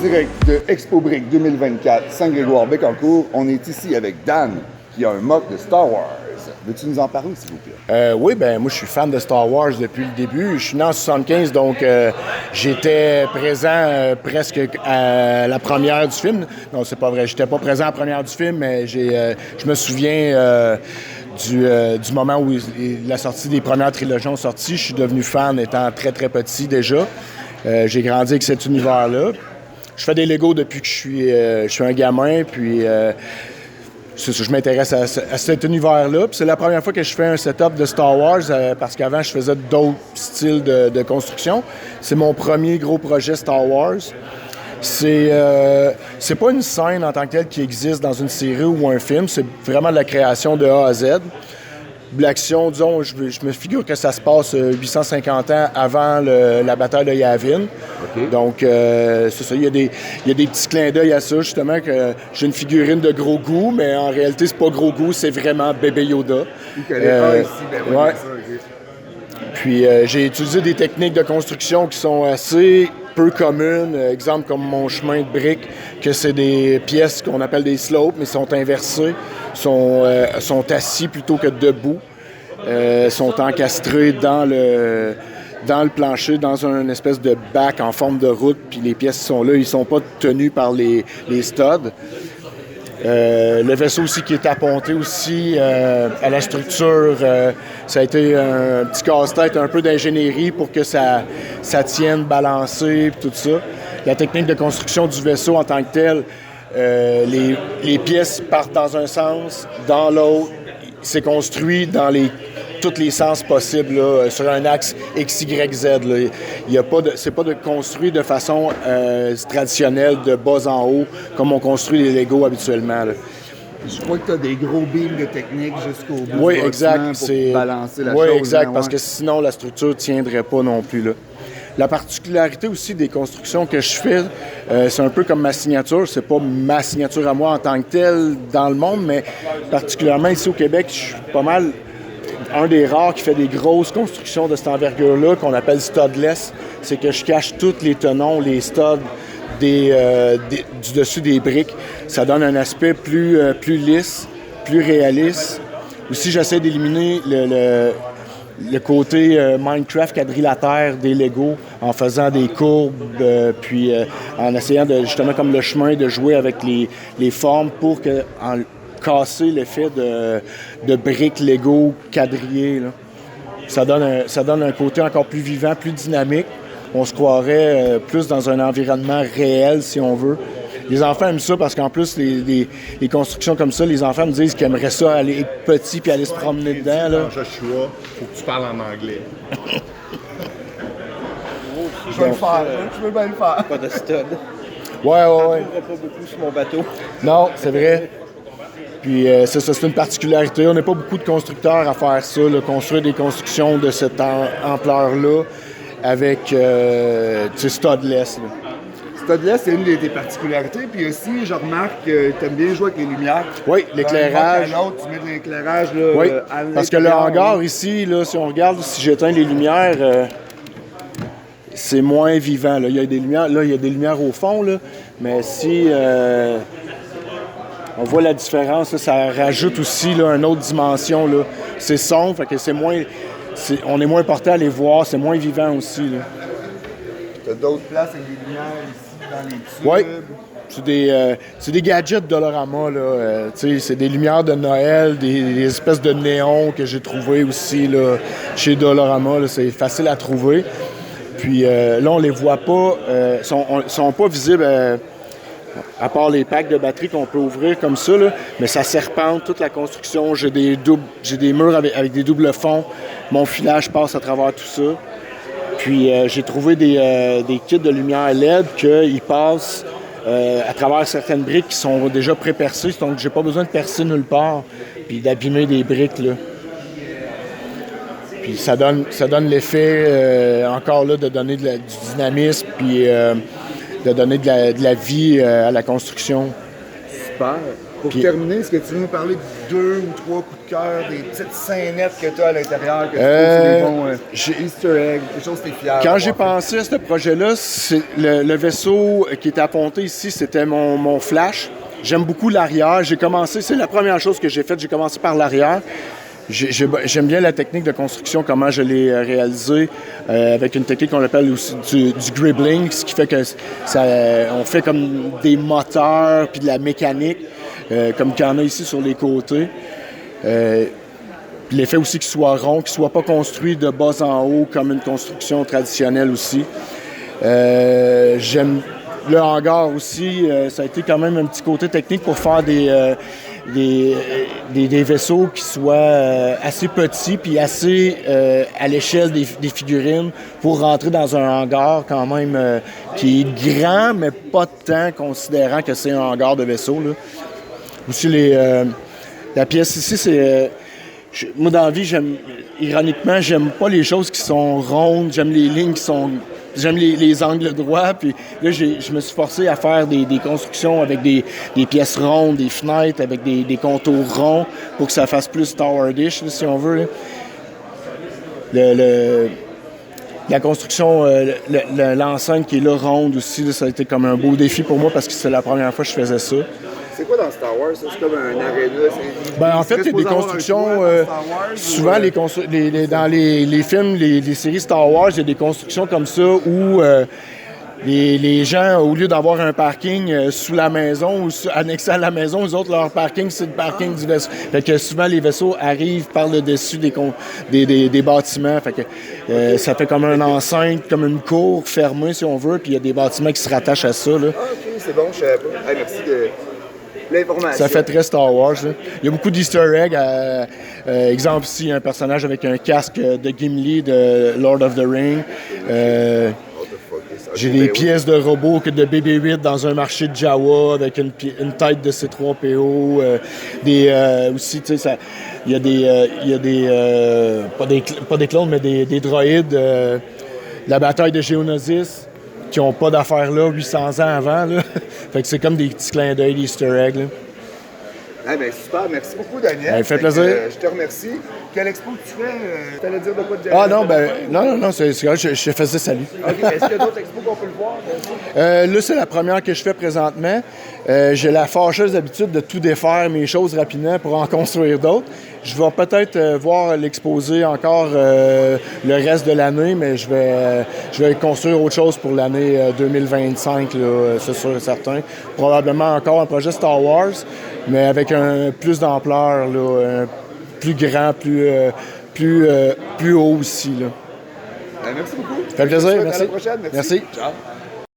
direct de Expo Brick 2024, Saint-Grégoire-Bécancour. On est ici avec Dan, qui a un mock de Star Wars. Veux-tu nous en parler, s'il vous plaît? Oui, ben moi, je suis fan de Star Wars depuis le début. Je suis né en 75, donc j'étais présent presque à la première du film. Non, c'est pas vrai. J'étais pas présent à la première du film, mais je me souviens du moment où la sortie des premières trilogies ont sorti. Je suis devenu fan étant très, très petit déjà. J'ai grandi avec cet univers-là. Je fais des Legos depuis que je suis un gamin, puis je m'intéresse à cet univers-là. Puis c'est la première fois que je fais un setup de Star Wars, parce qu'avant, je faisais d'autres styles de construction. C'est mon premier gros projet Star Wars. C'est pas une scène en tant que telle qui existe dans une série ou un film. C'est vraiment de la création de A à Z. L'action, disons, je me figure que ça se passe 850 ans avant la bataille de Yavin. Okay. Donc, c'est ça. Il y a des petits clins d'œil à ça, justement, que j'ai une figurine de Gros Goût, mais en réalité, c'est pas Gros Goût, c'est vraiment bébé Yoda. Ouais. Puis, j'ai utilisé des techniques de construction qui sont assez peu communes. Exemple, comme mon chemin de briques, que c'est des pièces qu'on appelle des slopes, mais sont inversées, sont assis plutôt que debout, sont encastrés dans le plancher, dans une espèce de bac en forme de route, puis les pièces sont là, ils sont pas tenus par les studs. Le vaisseau aussi qui est apponté aussi à la structure, ça a été un petit casse-tête, un peu d'ingénierie pour que ça tienne balancé, tout ça. La technique de construction du vaisseau en tant que tel, les pièces partent dans un sens, dans l'autre. C'est construit dans tous les sens possibles, là, sur un axe X, Y, Z. C'est pas construit de façon traditionnelle, de bas en haut, comme on construit les Legos habituellement. Là. Je crois que tu as des gros beams de technique jusqu'au bout. Oui, exact. Pour balancer la chose. Oui, exact, parce que sinon, la structure ne tiendrait pas non plus. Là. La particularité aussi des constructions que je fais, c'est un peu comme ma signature. C'est pas ma signature à moi en tant que telle dans le monde, mais particulièrement ici au Québec, je suis pas mal un des rares qui fait des grosses constructions de cette envergure-là, qu'on appelle studless. C'est que je cache tous les tenons, les studs du dessus des briques. Ça donne un aspect plus lisse, plus réaliste. Aussi, j'essaie d'éliminer le côté Minecraft quadrilatère des Legos en faisant des courbes, puis en essayant de, justement, comme le chemin, de jouer avec les formes pour casser l'effet de briques Lego quadrillées. Là. Ça donne un côté encore plus vivant, plus dynamique. On se croirait plus dans un environnement réel, si on veut. Les enfants aiment ça parce qu'en plus, les constructions comme ça, les enfants me disent qu'ils aimeraient ça aller être petits puis aller se promener dedans. Là. Joshua, faut que tu parles en anglais. Je vais le faire. Je veux bien le faire. Pas de stud. Ouais. Je ne pas beaucoup sur mon bateau. Non, c'est vrai. Puis c'est une particularité. On n'est pas beaucoup de constructeurs à faire ça, là, construire des constructions de cette ampleur-là avec studless. Là. Studless, c'est une de tes particularités. Puis aussi, je remarque que tu aimes bien jouer avec les lumières. Oui, l'éclairage. Tu mets de l'éclairage là, oui, à parce que le hangar ici, là, si on regarde, si j'éteins les lumières, c'est moins vivant. Là. Il y a des lumières au fond, là, mais si on voit la différence, là, ça rajoute aussi là, une autre dimension. Là. C'est sombre, fait que on est moins porté à les voir, c'est moins vivant aussi. Tu as d'autres places avec des lumières ici dans les tubes. Oui, c'est des gadgets Dollarama. Là. C'est des lumières de Noël, des espèces de néons que j'ai trouvés aussi là, chez Dollarama. Là. C'est facile à trouver. Puis là, on les voit pas, sont pas visibles à part les packs de batterie qu'on peut ouvrir comme ça, là, mais ça serpente toute la construction. J'ai des murs avec des doubles fonds. Mon filage passe à travers tout ça. Puis j'ai trouvé des kits de lumière LED qu'ils passent à travers certaines briques qui sont déjà pré-percées, donc j'ai pas besoin de percer nulle part puis d'abîmer des briques. Là. Puis ça donne l'effet encore là de donner du dynamisme puis de donner de la vie à la construction. Super. Pour terminer, est-ce que tu veux nous parler de 2 ou 3 coups de cœur, des petites scénettes que tu as à l'intérieur, que tu trouves c'est des bons Easter eggs, des choses que tu es fier Quand j'ai pensé à ce projet-là, le vaisseau qui était apponté ici, c'était mon flash. J'aime beaucoup l'arrière. J'ai commencé, c'est la première chose que j'ai faite, j'ai commencé par l'arrière. J'aime bien la technique de construction, comment je l'ai réalisée, avec une technique qu'on appelle aussi du gribbling, ce qui fait que on fait comme des moteurs puis de la mécanique, comme qu'il y en a ici sur les côtés. Puis l'effet aussi qu'il soit rond, qu'il ne soit pas construit de bas en haut comme une construction traditionnelle aussi. J'aime le hangar aussi, ça a été quand même un petit côté technique pour faire des vaisseaux qui soient assez petits puis assez à l'échelle des figurines pour rentrer dans un hangar quand même qui est grand, mais pas tant considérant que c'est un hangar de vaisseau, là. Aussi, la pièce ici, c'est... moi, dans la vie, ironiquement, j'aime pas les choses qui sont rondes, j'aime les lignes qui sont... J'aime les angles droits, puis là, je me suis forcé à faire des constructions avec des pièces rondes, des fenêtres avec des contours ronds pour que ça fasse plus tower-dish, là, si on veut. La construction, l'enceinte qui est là, ronde aussi, là, ça a été comme un beau défi pour moi parce que c'est la première fois que je faisais ça. C'est quoi dans Star Wars? Ça? C'est comme un aréna? En fait, il y a des constructions... souvent, dans les films, les séries Star Wars, il y a des constructions comme ça où les gens, au lieu d'avoir un parking sous la maison ou annexé à la maison, eux autres, leur parking, c'est le parking du vaisseau. Fait que souvent, les vaisseaux arrivent par le dessus des bâtiments. Fait que ça fait comme une enceinte, comme une cour fermée, si on veut, puis il y a des bâtiments qui se rattachent à ça, là. Ah, OK, c'est bon, je savais pas. Hey, merci de... l'information. Ça fait très Star Wars. Là. Il y a beaucoup d'Easter eggs. Exemple ici, un personnage avec un casque de Gimli de Lord of the Ring. J'ai des pièces de robots de BB-8 dans un marché de Jawa avec une tête de C-3PO. Aussi, tu sais, il y a des pas des clones, mais des droïdes de la bataille de Geonosis qui n'ont pas d'affaires là 800 ans avant. Là. Fait que c'est comme des petits clins d'œil, des Easter eggs. Là. Ah ben super, merci beaucoup Daniel. Ça fait plaisir. Je te remercie. Quelle expo que tu fais? Tu allais dire de quoi de non, c'est vrai, je faisais salut. OK, est-ce qu'il y a d'autres expos qu'on peut le voir? Là, c'est la première que je fais présentement. J'ai la fâcheuse habitude de tout défaire mes choses rapidement pour en construire d'autres. Je vais peut-être voir l'exposer encore le reste de l'année, mais je vais construire autre chose pour l'année 2025, là, c'est sûr et certain. Probablement encore un projet Star Wars, mais avec plus d'ampleur, là, plus grand, plus haut aussi. Là. Merci beaucoup. Ça fait plaisir, merci. À la prochaine. Merci. Ciao.